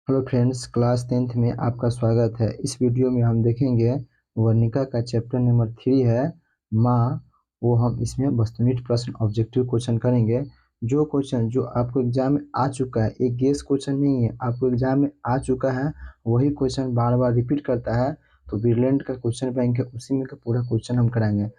Hello friends, class 10th में आपका स्वागत है। इस वीडियो में हम देखेंगे वर्णिका का चैप्टर नंबर 3 है माँ। वो हम इसमें वस्तुनिष्ठ प्रश्न ऑब्जेक्टिव क्वेश्चन करेंगे। जो क्वेश्चन जो आपको एग्जाम में आ चुका है, एक गेस क्वेश्चन नहीं है, आपको एग्जाम में आ चुका है वही क्वेश्चन बार बार रिपीट करता है। तो ब्रिलियंट का क्वेश्चन पाएंगे, उसी में का पूरा क्वेश्चन हम कराएंगे।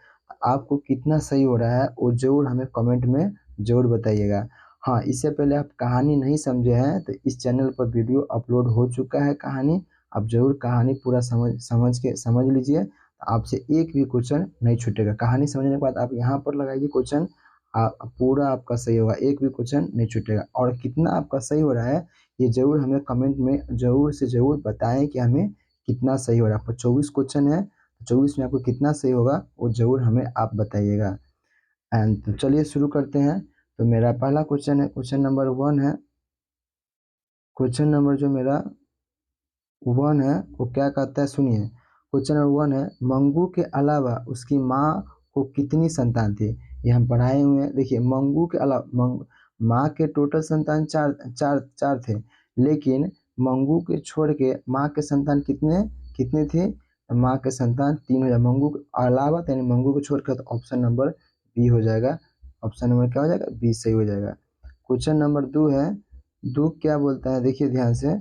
आपको कितना सही हो रहा है वो जरूर हमें कमेंट में जरूर बताइएगा। हाँ, इससे पहले आप कहानी नहीं समझे हैं तो इस चैनल पर वीडियो अपलोड हो चुका है कहानी। आप जरूर कहानी पूरा समझ लीजिए। आपसे एक भी क्वेश्चन नहीं छूटेगा। कहानी समझने के बाद आप यहाँ पर लगाइए क्वेश्चन, पूरा आपका सही होगा, एक भी क्वेश्चन नहीं छूटेगा। और कितना आपका सही हो रहा है ये जरूर हमें कमेंट में जरूर से जरूर बताएं कि हमें कितना सही हो रहा है। आपका 24 क्वेश्चन है, 24 में आपको कितना सही होगा वो जरूर हमें आप बताइएगा। एंड तो चलिए शुरू करते हैं। तो मेरा पहला क्वेश्चन है, क्वेश्चन नंबर 1 है। क्वेश्चन नंबर जो मेरा 1 है वो क्या कहता है, सुनिए। क्वेश्चन नंबर 1 है, मंगू के अलावा उसकी माँ को कितनी संतान थी। ये हम पढ़ाए हुए हैं। देखिए, मंगू के अलावा माँ के टोटल संतान चार चार चार थे, लेकिन मंगू के छोड़ के माँ के संतान कितने कितने थे। माँ के संतान 3 हो जाए, मंगू के अलावा यानी मंगू को छोड़कर। तो ऑप्शन नंबर बी हो जाएगा। ऑप्शन नंबर क्या हो जाएगा, बी सही हो जाएगा। क्वेश्चन नंबर 2 है। 2 क्या बोलता है, देखिए ध्यान से।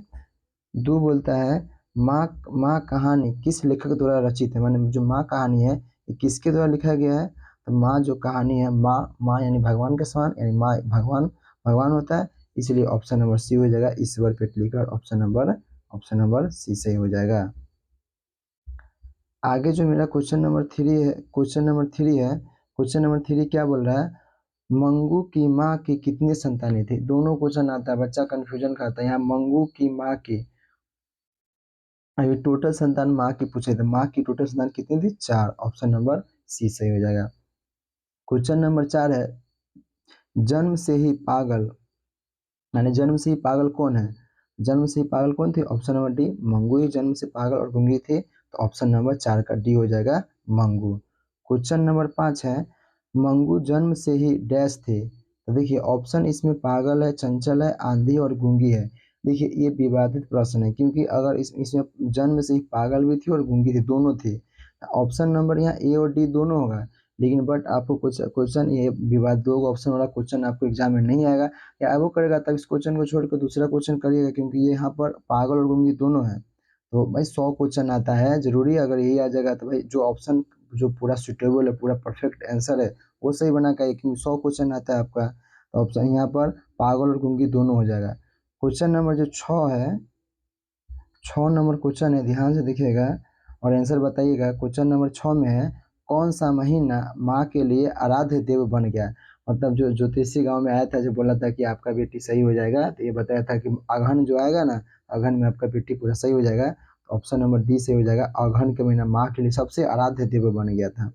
2 बोलता है, माँ माँ कहानी किस लेखक द्वारा रचित है। माने जो माँ कहानी है ये किसके द्वारा लिखा गया है। तो माँ जो कहानी है, माँ माँ यानी भगवान के समान, यानी माँ भगवान भगवान होता है। इसलिए ऑप्शन नंबर सी हो जाएगा, ईश्वर पेटलीकर। ऑप्शन नंबर सी सही हो जाएगा। आगे जो मेरा क्वेश्चन नंबर 3 है, क्वेश्चन नंबर 3 क्या बोल रहा है, मंगू की माँ की कितनी संतानें थी। दोनों क्वेश्चन आता है, बच्चा कंफ्यूजन करता है। यहाँ मंगू की माँ की, अभी टोटल संतान माँ की पूछे थे, माँ की टोटल संतान कितनी थी, 4। ऑप्शन नंबर सी सही हो जाएगा। क्वेश्चन नंबर 4 है, जन्म से ही पागल, यानी जन्म से ही पागल कौन है। जन्म से ही पागल कौन थे, ऑप्शन नंबर डी, मंगू ही जन्म से पागल और गूंगी थे। तो ऑप्शन नंबर 4 का डी हो जाएगा, मंगू। क्वेश्चन नंबर 5 है, मंगू जन्म से ही डैश थे। तो देखिए ऑप्शन इसमें पागल है, चंचल है, आंधी और गूंगी है। देखिए ये विवादित प्रश्न है, क्योंकि अगर इसमें जन्म से ही पागल भी थी और गूंगी थी, दोनों थी। ऑप्शन नंबर यहाँ ए और डी दोनों होगा। लेकिन बट आपको कुछ क्वेश्चन ये विवाद, दो ऑप्शन वाला क्वेश्चन आपको एग्जाम में नहीं आएगा। या वो करेगा तब इस क्वेश्चन को छोड़कर दूसरा क्वेश्चन करिएगा, क्योंकि ये यहाँ पर पागल और गूंगी दोनों है। तो भाई 100 क्वेश्चन आता है जरूरी, अगर यही आ जाएगा तो भाई जो ऑप्शन जो पूरा सुटेबल है, पूरा परफेक्ट आंसर है वो सही बना के, क्योंकि 100 क्वेश्चन आता है आपका। तो ऑप्शन यहाँ पर पागल और गूंगी दोनों हो जाएगा। क्वेश्चन नंबर जो 6 है, 6 नंबर क्वेश्चन है, ध्यान से देखिएगा और आंसर बताइएगा। क्वेश्चन नंबर 6 में है, कौन सा महीना माँ के लिए आराध्य देव बन गया। मतलब जो ज्योतिषी गांव में आया था, जो बोला था कि आपका बेटी सही हो जाएगा, तो ये बताया था कि अगहन जो आएगा ना, अगहन में आपका बेटी पूरा सही हो जाएगा। तो ऑप्शन नंबर डी सही हो जाएगा, अगहन के महीना माँ के लिए सबसे आराध्य देव बन गया था।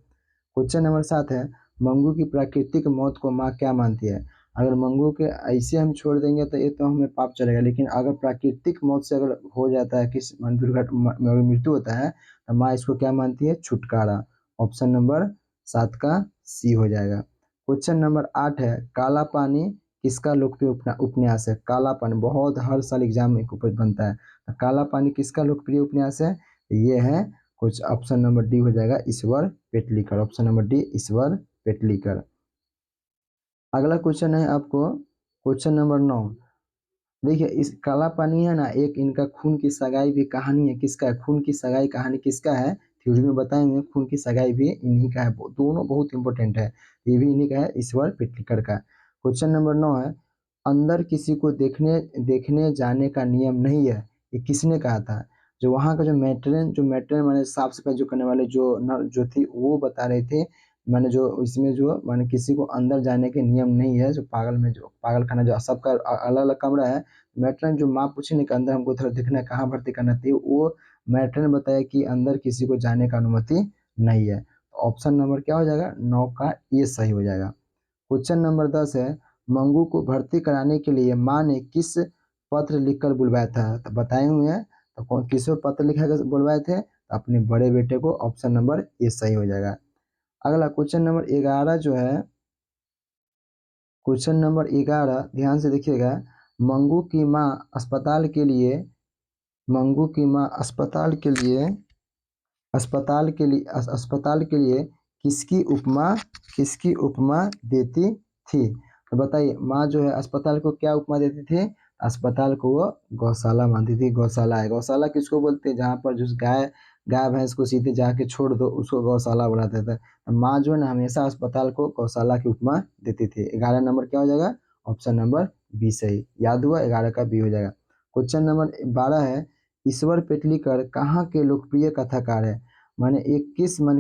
क्वेश्चन नंबर 7 है, मंगू की प्राकृतिक मौत को माँ क्या मानती है। अगर मंगू के ऐसे हम छोड़ देंगे तो ये तो हमें पाप चलेगा, लेकिन अगर प्राकृतिक मौत से अगर हो जाता है, किस दुर्घटना में अगर मृत्यु होता है, तो माँ इसको क्या मानती है, छुटकारा। ऑप्शन नंबर 7 का सी हो जाएगा। क्वेश्चन नंबर 8 है, काला पानी किसका लोकप्रिय उपन्यास है। काला पानी बहुत हर साल एग्जाम में बनता है। तो काला पानी किसका लोकप्रिय उपन्यास है, ये है कुछ। ऑप्शन नंबर डी हो जाएगा, ईश्वर पेटलीकर। ऑप्शन नंबर डी, ईश्वर पेटलीकर। अगला क्वेश्चन है आपको, क्वेश्चन नंबर 9। देखिए इस काला पानी है ना, एक इनका खून की सगाई भी कहानी है, किसका है, खून की सगाई कहानी किसका है। थ्योरी में बताए हुए खून की सगाई भी इन्हीं का है, दोनों बहुत इंपॉर्टेंट है। ये भी इन्हीं का है, ईश्वर पेटलीकर का। क्वेश्चन नंबर 9 है, अंदर किसी को देखने देखने जाने का नियम नहीं है, ये किसने कहा था। जो वहाँ का जो मैट्रेन माने साफ सफाई जो करने वाले जो थी, वो बता रहे थे। मैंने जो इसमें जो मैंने किसी को अंदर जाने के नियम नहीं है, जो पागल खाना जो सबका अलग अलग कमरा है। मैट्रन जो माँ पूछी नहीं कि अंदर हमको थोड़ा देखना है, कहाँ भर्ती करना थी, वो मैट्रन बताया कि अंदर किसी को जाने का अनुमति नहीं है। ऑप्शन नंबर क्या हो जाएगा, 9 का ये सही हो जाएगा। क्वेश्चन नंबर 10 है, मंगू को भर्ती कराने के लिए माँ ने किस पत्र लिखकर बुलवाया था। तो बताए हुए हैं, तो किस पत्र लिखा कर बुलवाए थे, तो अपने बड़े बेटे को। ऑप्शन नंबर ये सही हो जाएगा। अगला क्वेश्चन नंबर 11 जो है, क्वेश्चन नंबर 11 ध्यान से देखिएगा। मंगू की माँ अस्पताल के लिए मंगू की माँ अस्पताल के लिए किसकी उपमा देती थी? तो बताइए, माँ जो है अस्पताल को क्या उपमा देती थी? अस्पताल को वो गौशाला मानती थी। गौशाला है, गौशाला किसको बोलते हैं? जहाँ पर जिस गाय गाय भैंस को सीधे जाके छोड़ दो उसको गौशाला बनाते थे। तो माँ जो है ना हमेशा अस्पताल को गौशाला की उपमा देती थी। 11 नंबर क्या हो जाएगा? ऑप्शन नंबर बी सही। याद हुआ? 11 का बी हो जाएगा। क्वेश्चन नंबर 12 है, ईश्वर पेटलीकर कहाँ के लोकप्रिय कथाकार है? माने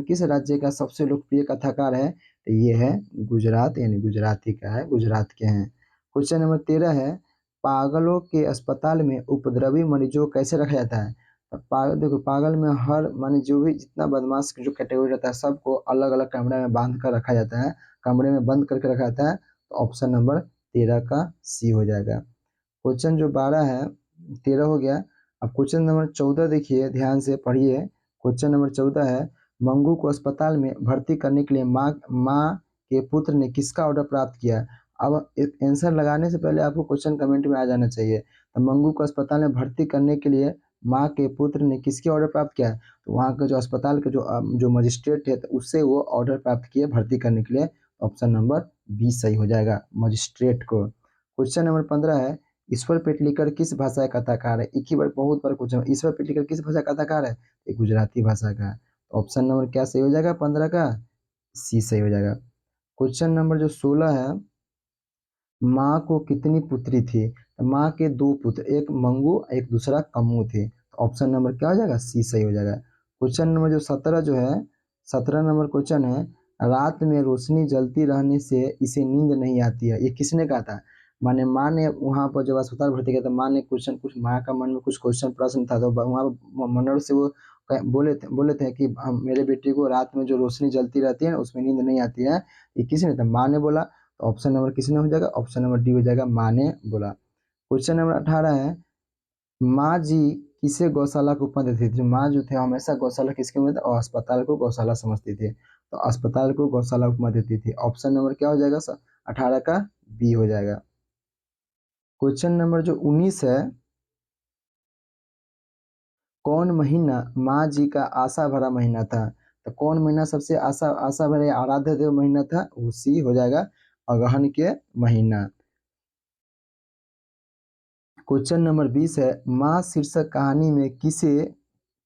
किस राज्य का सबसे लोकप्रिय कथाकार है? तो ये है गुजरात, यानी गुजराती का है, गुजरात के हैं। क्वेश्चन नंबर 13 है, पागलों के अस्पताल में उपद्रवी मरीजों को कैसे रखा जाता है? तो पागल देखो, पागल में हर माने जो भी जितना बदमाश जो कैटेगरी रहता है सबको अलग अलग कमरे में बांध कर रखा जाता है, कमरे में बंद करके रखा जाता है। तो ऑप्शन नंबर 13 का सी हो जाएगा। क्वेश्चन जो 12 है 13 हो गया। अब क्वेश्चन नंबर 14 देखिए, ध्यान से पढ़िए। क्वेश्चन नंबर 14 है, मंगू को अस्पताल में भर्ती करने के लिए माँ के पुत्र ने किसका ऑर्डर प्राप्त किया? अब आंसर लगाने से पहले आपको क्वेश्चन कमेंट में आ जाना चाहिए। तो मंगू को अस्पताल में भर्ती करने के लिए माँ के पुत्र ने किसकी ऑर्डर प्राप्त किया? तो वहाँ के जो अस्पताल के जो मजिस्ट्रेट है तो उससे वो ऑर्डर प्राप्त किए भर्ती करने के लिए। ऑप्शन नंबर बी सही हो जाएगा, मजिस्ट्रेट को। क्वेश्चन नंबर 15 है, ईश्वर पेटलीकर किस भाषा का कथाकार है? एक ही बार बहुत बार क्वेश्चन, ईश्वर पेटलीकर किस भाषा का कथाकार है? ये गुजराती भाषा का है। ऑप्शन नंबर क्या सही हो जाएगा? 15 का सी सही हो जाएगा। क्वेश्चन नंबर जो 16 है, माँ को कितनी पुत्री थी? तो माँ के 2 पुत्र, एक मंगू एक दूसरा कम्मू थे। तो ऑप्शन नंबर क्या हो जाएगा? सी सही हो जाएगा। क्वेश्चन नंबर जो 17 जो है, 17 नंबर क्वेश्चन है, रात में रोशनी जलती रहने से इसे नींद नहीं आती है, ये किसने कहा था? माने माँ ने वहाँ पर जब अस्पताल भर्ती किया तो माँ ने कुछ माँ का मन में कुछ क्वेश्चन प्रश्न था, तो वहाँ मनोर से वो बोले थे कि हम मेरे बेटे को रात में जो रोशनी जलती रहती है ना उसमें नींद नहीं आती है। ये किसने था? माँ ने बोला। तो ऑप्शन नंबर किसने हो जाएगा? ऑप्शन नंबर डी हो जाएगा, माँ ने बोला। क्वेश्चन नंबर 18 है, माँ जी किसे गौशाला को उपमा देती थी? जो माँ जो थे हमेशा गौशाला किसके में और अस्पताल को गौशाला समझती थी, तो अस्पताल को गौशाला उपमा देती थी। ऑप्शन नंबर क्या हो जाएगा? 18 का बी हो जाएगा। क्वेश्चन नंबर जो 19 है, कौन महीना माँ जी का आशा भरा महीना था? तो कौन महीना सबसे आशा आशा भरे आराध्य देव महीना था? वो सी हो जाएगा, अगहन के महीना। क्वेश्चन नंबर 20 है, माँ शीर्षक कहानी में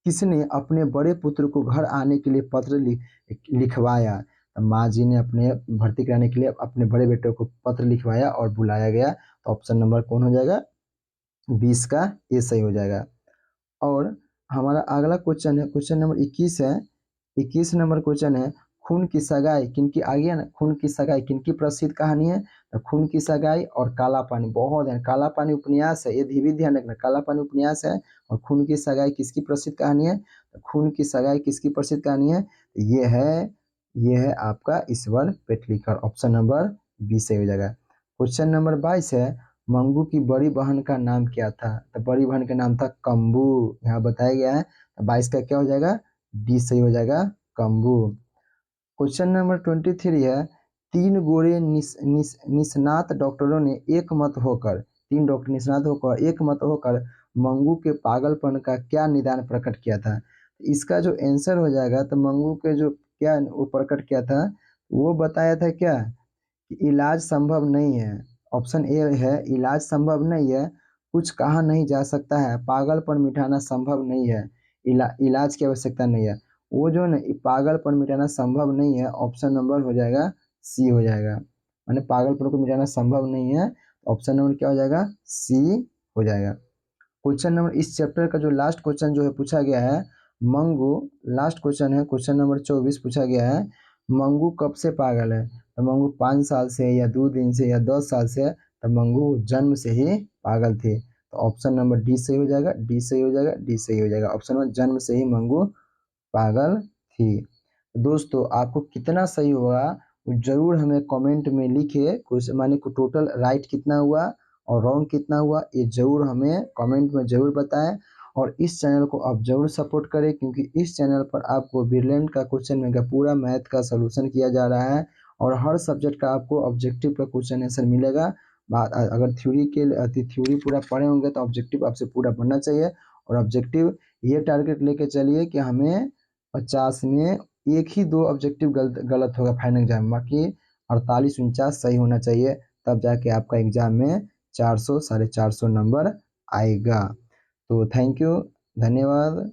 किसने अपने बड़े पुत्र को घर आने के लिए पत्र लिखवाया? तो माँ जी ने अपने भर्ती कराने के लिए अपने बड़े बेटे को पत्र लिखवाया और बुलाया गया। तो ऑप्शन नंबर कौन हो जाएगा? 20 का ये सही हो जाएगा। और हमारा अगला क्वेश्चन है, क्वेश्चन नंबर 21 है। 21 नंबर क्वेश्चन है, खून की सगाई किनकी आ गया ना, खून की सगाई किनकी प्रसिद्ध कहानी है? तो खून की सगाई और काला पानी, बहुत है, काला पानी उपन्यास है, ये भी ध्यान रखना, काला पानी उपन्यास है और खून की सगाई किसकी प्रसिद्ध कहानी है? तो खून की सगाई किसकी प्रसिद्ध कहानी है? ये है आपका ईश्वर पेटलीकर। ऑप्शन नंबर बी सही हो जाएगा। क्वेश्चन नंबर 22 है, मंगू की बड़ी बहन का नाम क्या था? तो बड़ी बहन का नाम था कम्बू, यहाँ बताया गया है। तो 22 का क्या हो जाएगा? डी सही हो जाएगा, कम्बू। क्वेश्चन नंबर 23 है, तीन गोरे निष्णात डॉक्टरों ने एक मत होकर, तीन डॉक्टर निष्णात होकर एक मत होकर मंगू के पागलपन का क्या निदान प्रकट किया था? इसका जो आंसर हो जाएगा, तो मंगू के जो क्या वो प्रकट किया था, वो बताया था क्या? इलाज संभव नहीं है। ऑप्शन ए है, इलाज संभव नहीं है, कुछ कहा नहीं जा सकता है, पागलपन मिटाना संभव नहीं है, इलाज की आवश्यकता नहीं है। वो जो ना पागलपन मिटाना संभव नहीं है, ऑप्शन नंबर हो जाएगा सी हो जाएगा। माने पागलपन को मिटाना संभव नहीं है, ऑप्शन नंबर क्या हो जाएगा? सी हो जाएगा। क्वेश्चन नंबर इस चैप्टर का जो लास्ट क्वेश्चन जो है पूछा गया है, मंगू, लास्ट क्वेश्चन है, क्वेश्चन नंबर 24 पूछा गया है, मंगू कब से पागल है? तो मंगू 5 साल से या 2 दिन से या 10 साल से? तो मंगू जन्म से ही पागल थे। तो ऑप्शन नंबर डी सही हो जाएगा, डी सही हो जाएगा, डी सही हो जाएगा। ऑप्शन नंबर जन्म से ही मंगू पागल थी। दोस्तों आपको कितना सही हुआ जरूर हमें कमेंट में लिखे, कुछ माने को टोटल राइट कितना हुआ और रॉन्ग कितना हुआ, ये जरूर हमें कमेंट में जरूर बताएं। और इस चैनल को आप जरूर सपोर्ट करें, क्योंकि इस चैनल पर आपको बिरलैंड का क्वेश्चन में पूरा मैथ का सलूशन किया जा रहा है और हर सब्जेक्ट का आपको ऑब्जेक्टिव का क्वेश्चन आंसर मिलेगा। अगर थ्योरी पूरा पढ़े होंगे तो ऑब्जेक्टिव आपसे पूरा पढ़ना चाहिए। और ऑब्जेक्टिव ये टारगेट लेके चलिए कि हमें 50 में एक ही 2 ऑब्जेक्टिव गलत होगा फाइनल एग्जाम में, बाकी 48-49 सही होना चाहिए, तब जाके आपका एग्जाम में 400 450 नंबर आएगा। तो थैंक यू, धन्यवाद।